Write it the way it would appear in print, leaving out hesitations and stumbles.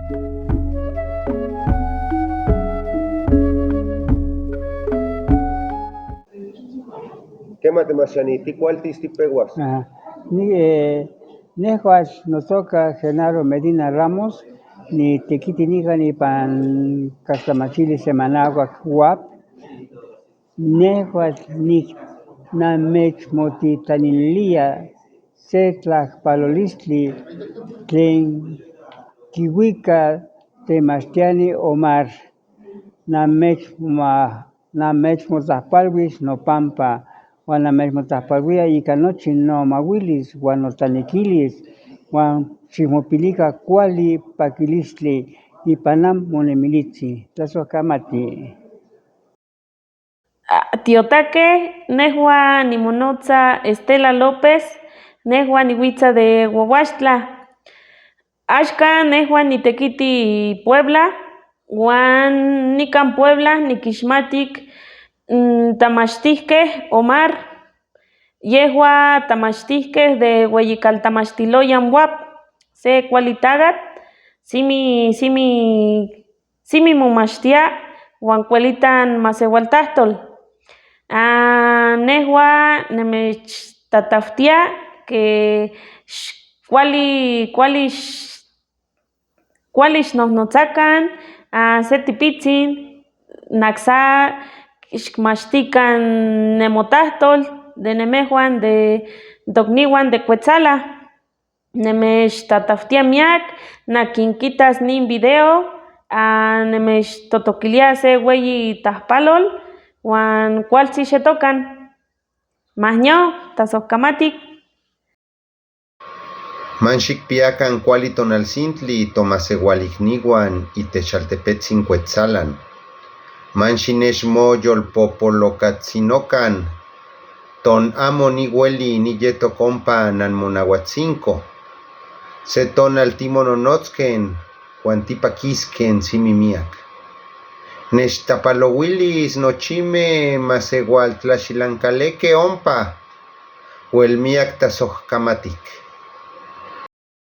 ¿Qué matemáticas cuál tistipeguas? Nehuas nos toca Genaro Medina Ramos, ni tequitiniga ni pan Castamachili Semanagua Huap, Nehuas ni namech motitanilia, setlach palolistli, tlen kiwika temastiani Omar, namech motahpalwis no pampa. Juan Amezmotahpalwia ika nochi no mawilis, Juan Otaniquilis, Juan Ximopilica Kuali Pakilistli, Ipanam Monemilitzi, Tlazohkamati. Tiotaque, Nehua Nimonotza Estela López, Nehua Nihuitza de Huahuachtla, Axca Nehua Nitequiti Puebla, Juan Nican Puebla, Niquixmatic, Tamachtihque Omar, Yehua Tamachtihque de Hueyicaltamaxtiloyan Huap, se Cualitagat, Simi Momachtia, Juan Cuelitan Masewaltahtol. Nehua Nemechtataftia que Cualish nos notzacan, Setipitzin, Naxa, Xmachtican Nemotahtol, de Nemejuan, de Docniwan de Cuetzala, Nemechtataftia miak, Naquinquitas nin video, Nemechtotoquilia se Hueyi Tahpalol, Juan Cualtzi Xetocan, Mahño, Tazohkamatic. Manxik piacan cuali tonalcintli tomasewaligniguan itechaltepetzin Cuetzalan. Manxinexmo yolpopolocatzinocan ton amo ni hueli ni yeto compa nanmonahuatzinco. Se tonaltimononotzken huantipaquisken simimiac. Nechtapalowilis nochime masewaltlaxilancaleque ompa, huelmiac tazohkamatic.